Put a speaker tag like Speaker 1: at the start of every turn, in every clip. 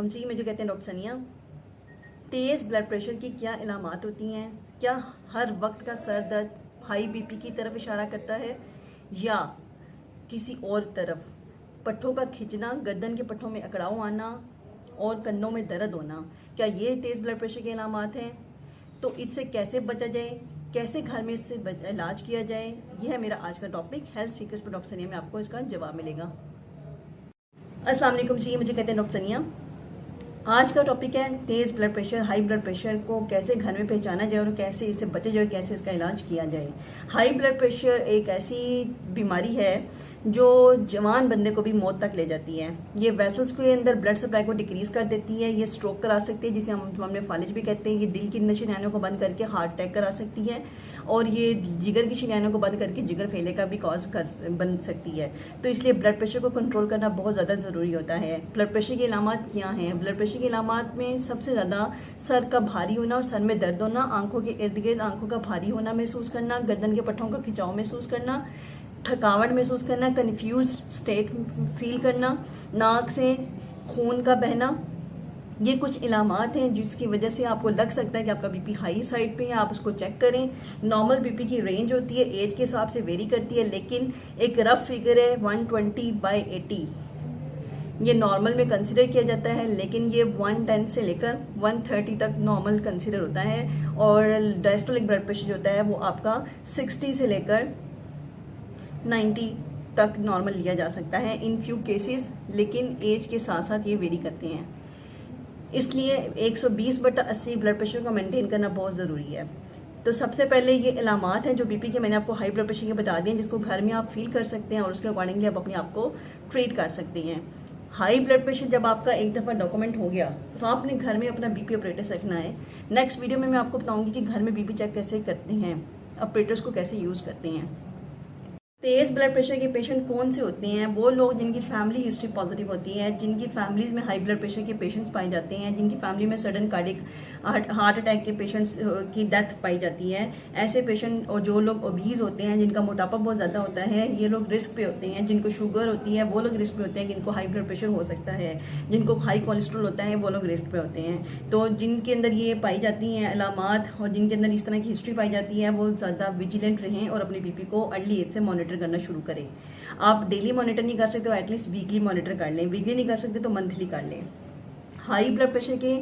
Speaker 1: अस्सलाम जी, मुझे कहते हैं डॉक्टर सनिया। तेज़ ब्लड प्रेशर की क्या इलामात होती हैं? क्या हर वक्त का सर दर्द हाई बीपी की तरफ इशारा करता है या किसी और तरफ? पट्ठों का खिंचना, गर्दन के पट्ठों में अकड़ाव आना और कंधों में दर्द होना, क्या ये तेज़ ब्लड प्रेशर के इलामात हैं? तो इससे कैसे बचा जाए, कैसे घर में इससे इलाज किया जाए, यह है मेरा आज का टॉपिक। हेल्थ सीकर्स पर डॉक्टर सनिया में आपको इसका जवाब मिलेगा। अस्सलाम वालेकुम जी, मुझे कहते हैं डॉक्टर सनिया। आज का टॉपिक है तेज़ blood pressure, high blood pressure को कैसे घर में पहचाना जाए और कैसे इससे बचा जाए, कैसे इसका इलाज किया जाए। हाई ब्लड प्रेशर एक ऐसी बीमारी है जो जवान बंदे को भी मौत तक ले जाती है। ये वेसल्स के अंदर ब्लड सप्लाई को डिक्रीज कर देती है। ये स्ट्रोक करा सकती है, जिसे हम फालिज भी कहते हैं। ये दिल की शरीयानों को बंद करके हार्ट अटैक करा सकती है और ये जिगर की शरीयानों को बंद करके जिगर फेले का भी कॉज बन सकती है। तो इसलिए ब्लड प्रेशर को कंट्रोल करना बहुत ज़्यादा ज़रूरी होता है। ब्लड प्रेशर की इलामात क्या हैं? ब्लड प्रेशर की इलामात में सबसे ज़्यादा सर का भारी होना और सर में दर्द होना, आंखों के इर्द गिर्द आंखों का भारी होना महसूस करना, गर्दन के पट्टों का खिंचाव महसूस करना, थकावट महसूस करना, कंफ्यूज स्टेट फील करना, नाक से खून का बहना। ये कुछ इलामात हैं जिसकी वजह से आपको लग सकता है कि आपका बीपी हाई साइड पे है। आप उसको चेक करें। नॉर्मल बीपी की रेंज होती है, एज के हिसाब से वेरी करती है, लेकिन एक रफ फिगर है 120/80। ये नॉर्मल में कंसिडर किया जाता है, लेकिन ये 110 से लेकर 130 तक नॉर्मल कंसिडर होता है। और डायस्टोलिक ब्लड प्रेशर जो होता है वो आपका 60 से लेकर 90 तक नॉर्मल लिया जा सकता है इन फ्यू केसेस, लेकिन एज के साथ साथ ये वेरी करते हैं। इसलिए 120/80 ब्लड प्रेशर को मेंटेन करना बहुत ज़रूरी है। तो सबसे पहले ये इलामात हैं जो बीपी के मैंने आपको हाई ब्लड प्रेशर के बता दिए, जिसको घर में आप फील कर सकते हैं और उसके अकॉर्डिंगली आप अपने आप को ट्रीट कर सकते हैं। हाई ब्लड प्रेशर जब आपका एक दफ़ा डॉक्यूमेंट हो गया तो आपने घर में अपना बीपी ऑपरेटर रखना है। नेक्स्ट वीडियो में मैं आपको बताऊंगी कि घर में बीपी चेक कैसे करते हैं, ऑपरेटर्स को कैसे यूज़ करते हैं। तेज़ ब्लड प्रेशर के पेशेंट कौन से होते हैं? वो लोग जिनकी फैमिली हिस्ट्री पॉजिटिव होती है, जिनकी फैमिलीज में हाई ब्लड प्रेशर के पेशेंट्स पाए जाते हैं, जिनकी फैमिली में सडन कार्डिक हार्ट अटैक के पेशेंट्स की डेथ पाई जाती है। ऐसे पेशेंट और जो लोग ओबीज होते हैं, जिनका मोटापा बहुत ज़्यादा होता है, ये लोग रिस्क पे होते हैं। जिनको शुगर होती है वो लोग रिस्क पे होते हैं, जिनको हाई ब्लड प्रेशर हो सकता है। जिनको हाई कोलेस्ट्रॉल होता है वो लोग रिस्क पे होते हैं। तो जिनके अंदर ये पाई जाती हैं अलामात और जिनके अंदर इस तरह की हिस्ट्री पाई जाती है, वो ज़्यादा विजिलेंट रहें और अपने बीपी को अर्ली एज से मॉनिटर करना शुरू करें। आप डेली मॉनिटर नहीं कर सकते तो एटलीस्ट वीकली मॉनिटर कर लें। वीकली नहीं कर सकते तो मंथली कर लें। हाई ब्लड प्रेशर के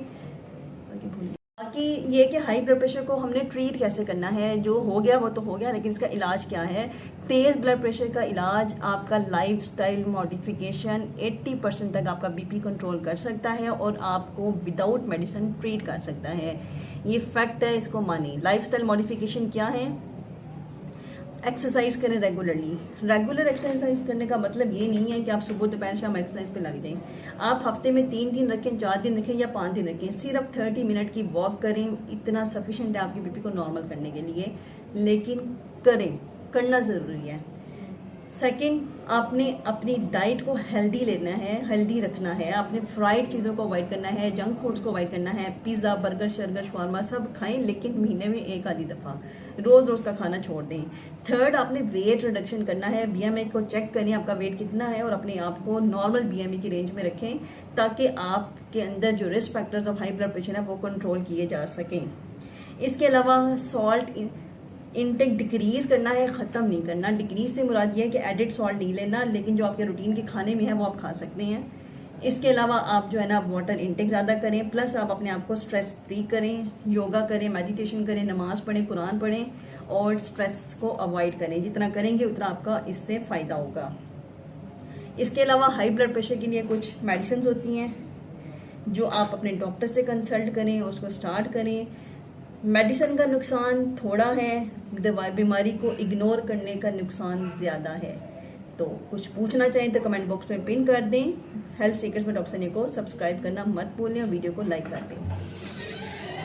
Speaker 1: बाकी ये कि हाई ब्लड प्रेशर को हमने ट्रीट कैसे करना है। जो हो गया वो तो हो गया, लेकिन इसका इलाज क्या है? तेज ब्लड प्रेशर का इलाज आपका लाइफस्टाइल मॉडिफिकेशन 80% तक आपका बीपी कंट्रोल कर सकता है और आपको विदाउट मेडिसिन ट्रीट कर सकता है। ये फैक्ट है, इसको मानिए। लाइफस्टाइल मॉडिफिकेशन क्या है? एक्सरसाइज करें रेगुलरली। रेगुलर एक्सरसाइज करने का मतलब ये नहीं है कि आप सुबह दोपहर शाम एक्सरसाइज पे लग जाएं। आप हफ्ते में 3 दिन रखें, 4 दिन रखें या 5 दिन रखें, सिर्फ 30 मिनट की वॉक करें, इतना सफिशिएंट है आपकी बीपी को नॉर्मल करने के लिए। लेकिन करें, करना ज़रूरी है। सेकंड, आपने अपनी डाइट को हेल्दी लेना है, हेल्दी रखना है। आपने फ्राइड चीज़ों को अवॉइड करना है, जंक फूड्स को अवॉइड करना है। पिज़्ज़ा, बर्गर, शर्गर, शवारमा सब खाएं, लेकिन महीने में एक आधी दफ़ा। रोज़ रोज़ का खाना छोड़ दें। थर्ड, आपने वेट रिडक्शन करना है। बीएमआई को चेक करें आपका वेट कितना है और अपने आप को नॉर्मल बीएमआई की रेंज में रखें, ताकि आपके अंदर जो risk factors of high blood pressure है वो कंट्रोल किए जा सकें। इसके अलावा सॉल्ट इनटेक डिक्रीज करना है, ख़त्म नहीं करना। डिक्रीज से मुराद ये है कि एडिड सॉल्ट नहीं लेना, लेकिन जो आपके रूटीन के खाने में है वो आप खा सकते हैं। इसके अलावा आप जो है ना वाटर इनटेक ज़्यादा करें, प्लस आप अपने आप को स्ट्रेस फ्री करें, योगा करें, मेडिटेशन करें, नमाज पढ़ें, कुरान पढ़ें और स्ट्रेस को अवॉइड करें। जितना करेंगे उतना आपका इससे फ़ायदा होगा। इसके अलावा हाई ब्लड प्रेशर के लिए कुछ मेडिसिन होती हैं जो आप अपने डॉक्टर से कंसल्ट करें, उसको स्टार्ट करें। मेडिसिन का नुकसान थोड़ा है, बीमारी को इग्नोर करने का नुकसान ज़्यादा है। तो कुछ पूछना चाहें तो कमेंट बॉक्स में पिन कर दें। हेल्थ सीकर्स में डॉक्टर सनी को सब्सक्राइब करना मत भूलें और वीडियो को लाइक कर दें।